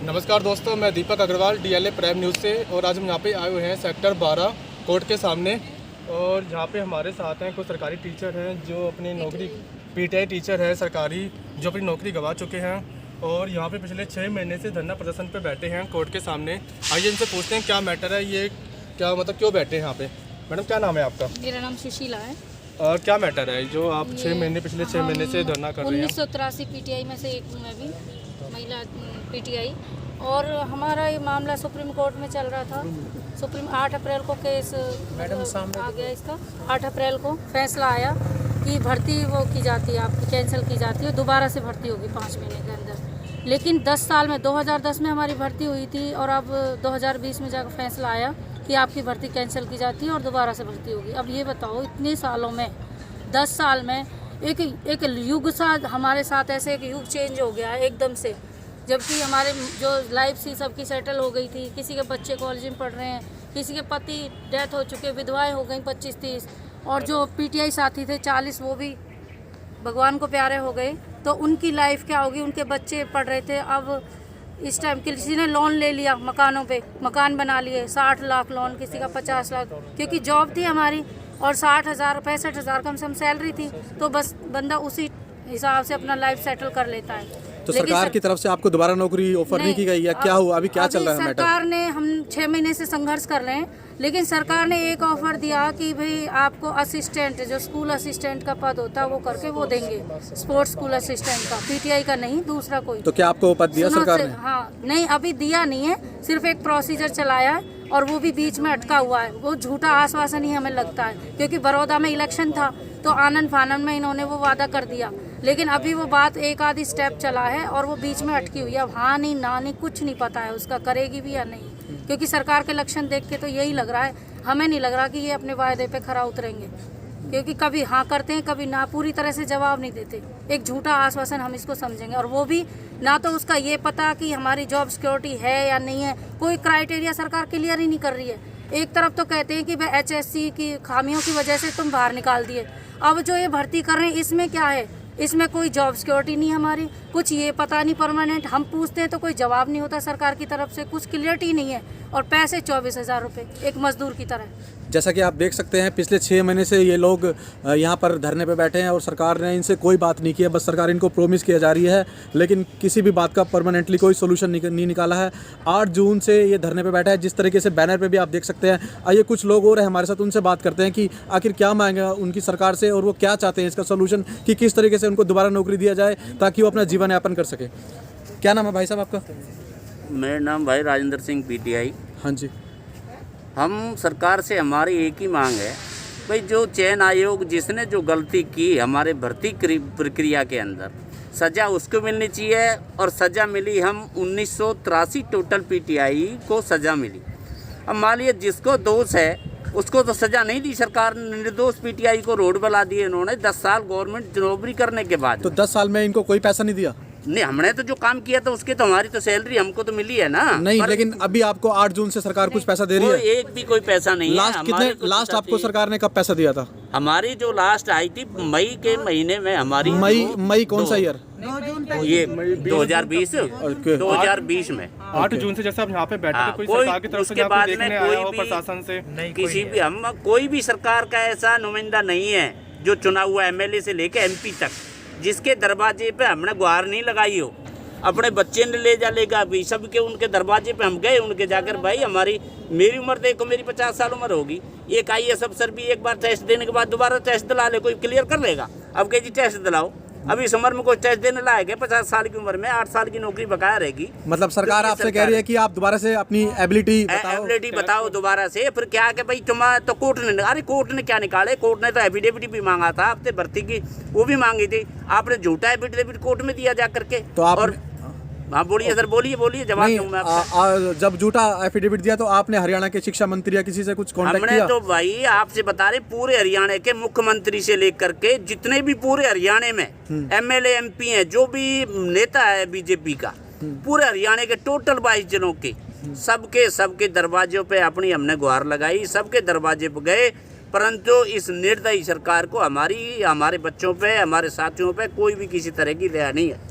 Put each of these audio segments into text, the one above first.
नमस्कार दोस्तों, मैं दीपक अग्रवाल डीएलए प्राइम न्यूज़ से। और आज हम यहाँ पे आए हुए हैं सेक्टर 12 कोर्ट के सामने। और यहाँ पे हमारे साथ हैं कुछ सरकारी टीचर हैं जो अपनी नौकरी, पीटीआई टीचर है सरकारी, जो अपनी नौकरी गंवा चुके हैं और यहाँ पे पिछले 6 महीने से धरना प्रदर्शन पे बैठे हैं कोर्ट के सामने। आइए इनसे पूछते हैं क्या मैटर है, ये क्या मतलब क्यों बैठे हैं यहाँ पे। मैडम क्या नाम है आपका? मेरा नाम सुशीला है। और क्या मैटर है जो आप पिछले 6 महीने से धरना कर रहे हैं? 1983 पीटीआई में से एक हूँ मैं भी, महिला पीटीआई। और हमारा ये मामला सुप्रीम कोर्ट में चल रहा था। 8 अप्रैल को केस आ गया इसका। 8 अप्रैल को फैसला आया कि भर्ती वो की जाती है, आपकी कैंसिल की जाती है, दोबारा से भर्ती होगी 5 महीने के अंदर। लेकिन 10 साल में 2010 में हमारी भर्ती हुई थी और अब 2020 में जाकर फैसला आया कि आपकी भर्ती कैंसिल की जाती है और दोबारा से भर्ती होगी। अब ये बताओ, इतने सालों में 10 साल में एक युग साथ हमारे साथ ऐसे एक युग चेंज हो गया है एकदम से। जबकि हमारे जो लाइफ सी सबकी सेटल हो गई थी, किसी के बच्चे कॉलेज में पढ़ रहे हैं, किसी के पति डेथ हो चुके, विधवाएं हो गई 25-30, और जो पीटीआई साथी थे 40 वो भी भगवान को प्यारे हो गए। तो उनकी लाइफ क्या होगी? उनके बच्चे पढ़ रहे थे। अब इस टाइम किसी ने लोन ले लिया मकानों पे, मकान बना लिए, 60 लाख लोन, किसी का 50 लाख, क्योंकि जॉब थी हमारी और 60,000 65,000 कम से कम सैलरी थी। तो बस बंदा उसी हिसाब से अपना लाइफ सेटल कर लेता है। तो सरकार की तरफ से आपको दोबारा नौकरी ऑफर नहीं की गई या क्या हुआ? अभी क्या चल रहा है मैटर? सरकार ने, हम 6 महीने से संघर्ष कर रहे हैं, लेकिन सरकार ने एक ऑफर दिया कि भाई आपको असिस्टेंट, जो स्कूल असिस्टेंट का पद होता है वो करके वो देंगे, स्पोर्ट्स स्कूल असिस्टेंट का, पीटीआई का नहीं, दूसरा कोई। तो क्या आपको पद दिया सरकार ने? हाँ, नहीं अभी दिया नहीं है, सिर्फ एक प्रोसीजर चलाया है और वो भी बीच में अटका हुआ है। वो झूठा आश्वासन ही हमें लगता है, क्योंकि बड़ौदा में इलेक्शन था तो आनंद फानंद में इन्होंने वो वादा कर दिया, लेकिन अभी वो बात एक आधी स्टेप चला है और वो बीच में अटकी हुई है। अब हाँ नहीं ना नहीं कुछ नहीं पता है उसका, करेगी भी या नहीं, क्योंकि सरकार के लक्षण देख के तो यही लग रहा है। हमें नहीं लग रहा कि ये अपने वायदे पे खरा उतरेंगे, क्योंकि कभी हाँ करते हैं, कभी ना, पूरी तरह से जवाब नहीं देते। एक झूठा आश्वासन हम इसको समझेंगे, और वो भी ना तो उसका ये पता कि हमारी जॉब सिक्योरिटी है या नहीं है। कोई क्राइटेरिया सरकार क्लियर ही नहीं कर रही है। एक तरफ तो कहते हैं कि भाई एचएससी की खामियों की वजह से तुम बाहर निकाल दिए, अब जो ये भर्ती कर रहे हैं इसमें क्या है? इसमें कोई जॉब सिक्योरिटी नहीं हमारी, कुछ ये पता नहीं परमानेंट। हम पूछते हैं तो कोई जवाब नहीं होता सरकार की तरफ से, कुछ क्लियरिटी नहीं है, और पैसे 24,000 रुपये एक मजदूर की तरह। जैसा कि आप देख सकते हैं पिछले 6 महीने से ये लोग यहाँ पर धरने पे बैठे हैं और सरकार ने इनसे कोई बात नहीं की है। बस सरकार इनको प्रोमिस किया जा रही है, लेकिन किसी भी बात का परमानेंटली कोई सोल्यूशन नहीं निकाला है। 8 जून से ये धरने पे बैठा है, जिस तरीके से बैनर पे भी आप देख सकते हैं। आइए कुछ लोग और हैं हमारे साथ, उनसे बात करते हैं कि आखिर क्या मांगेगा उनकी सरकार से और वो क्या चाहते हैं इसका सोल्यूशन, कि किस तरीके से उनको दोबारा नौकरी दिया जाए ताकि वो अपना जीवन यापन कर सके। क्या नाम है भाई साहब आपका? मेरा नाम भाई राजेंद्र सिंह पीटीआई। हाँ जी। हम सरकार से हमारी एक ही मांग है, भाई जो चयन आयोग जिसने जो गलती की हमारे भर्ती प्रक्रिया के अंदर, सज़ा उसको मिलनी चाहिए। और सज़ा मिली, हम 1983 टोटल पीटीआई को सज़ा मिली। अब मान लीजिए जिसको दोष है उसको तो सज़ा नहीं दी सरकार ने, निर्दोष पीटीआई को रोड बना दिए इन्होंने 10 साल गवर्नमेंट नौकरी करने के बाद। तो 10 साल में इनको कोई पैसा नहीं दिया? नहीं, हमने तो जो काम किया था उसके तो हमारी तो सैलरी हमको तो मिली है ना। नहीं, लेकिन अभी आपको 8 जून से सरकार कुछ पैसा दे रही है? एक भी कोई पैसा नहीं है। लास्ट आपको सरकार ने कब पैसा दिया था? हमारी जो लास्ट आई थी मई के महीने में हमारी। मई कौन सा ईयर? ये 2020 में 8 जून से जैसे आप यहाँ पे बैठे थे, कोई कोई सरकार की तरफ से उसके बाद में कोई प्रशासन से किसी भी हम कोई भी सरकार का ऐसा नुमाइंदा नहीं है जो चुना हुआ एमएलए से लेके एमपी तक जिसके दरवाजे पे हमने गुहार नहीं लगाई हो। अपने बच्चे ने ले जा लेगा भी सबके, उनके दरवाजे पे हम गए, उनके जाकर भाई हमारी, मेरी उम्र देखो, मेरी 50 साल उम्र होगी। एक IAS अफसर भी एक बार टेस्ट देने के बाद दोबारा टेस्ट दिला ले, कोई क्लियर कर लेगा? अब कह जी टेस्ट दिलाओ, अभी इस उम्र में कोई टेस्ट देने लायक है? 50 साल की उम्र में 8 साल की नौकरी बकाया रहेगी। मतलब सरकार आपसे कह रही है कि आप दोबारा से अपनी एबिलिटी बताओ दोबारा से। फिर क्या कि भाई तुम तो कोर्ट ने, अरे कोर्ट ने क्या निकाले? कोर्ट ने तो एफिडेविट भी मांगा था, आपने भर्ती की वो भी मांगी थी, आपने झूठा एफिडेविट कोर्ट में दिया जा करके। तो आप और हाँ बोलिए सर, बोलिए जवाब दूंगा मैं। जब झूठा एफिडेविट दिया तो आपने हरियाणा के शिक्षा मंत्री या किसी से कुछ कांटेक्ट किया? हमने तो भाई आपसे बता रहे, पूरे हरियाणा के मुख्यमंत्री से लेकर के जितने भी पूरे हरियाणा में एमएलए एमपी हैं, जो भी नेता है बीजेपी का, पूरे हरियाणा के टोटल 22 जिलों के सबके दरवाजों पे अपनी हमने गुहार लगाई, सबके दरवाजे पे गए, परंतु इस निर्दयी सरकार को हमारे बच्चों पे, हमारे साथियों पे कोई भी किसी तरह की दया नहीं है।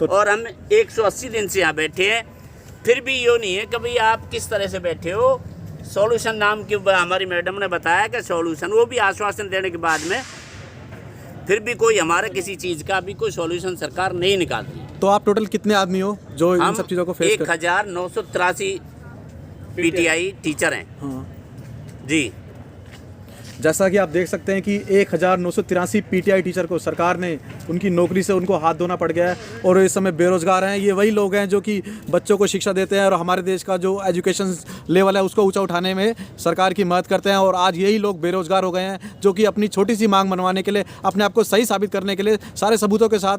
और हम 180 दिन से यहाँ बैठे हैं। फिर भी यो नहीं है कि भाई आप किस तरह से बैठे हो। सॉल्यूशन नाम की हमारी मैडम ने बताया कि सॉल्यूशन, वो भी आश्वासन देने के बाद में फिर भी कोई हमारे किसी चीज़ का भी कोई सॉल्यूशन सरकार नहीं निकाल रही। तो आप टोटल कितने आदमी हो जो इन हम सब चीज़ों को फेस कर? 1983 पीटीआई टीचर हैं। हाँ। जी, जैसा कि आप देख सकते हैं कि 1983 पीटीआई टीचर को सरकार ने उनकी नौकरी से उनको हाथ धोना पड़ गया है और इस समय बेरोजगार हैं। ये वही लोग हैं जो कि बच्चों को शिक्षा देते हैं और हमारे देश का जो एजुकेशन लेवल है उसको ऊंचा उठाने में सरकार की मदद करते हैं। और आज यही लोग बेरोजगार हो गए हैं जो कि अपनी छोटी सी मांग मनवाने के लिए, अपने आप को सही साबित करने के लिए सारे सबूतों के साथ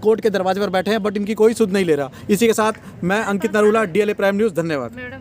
कोर्ट के दरवाजे पर बैठे हैं, बट इनकी कोई सुध नहीं ले रहा। इसी के साथ मैं अंकित नरूला, DLA प्राइम न्यूज़, धन्यवाद।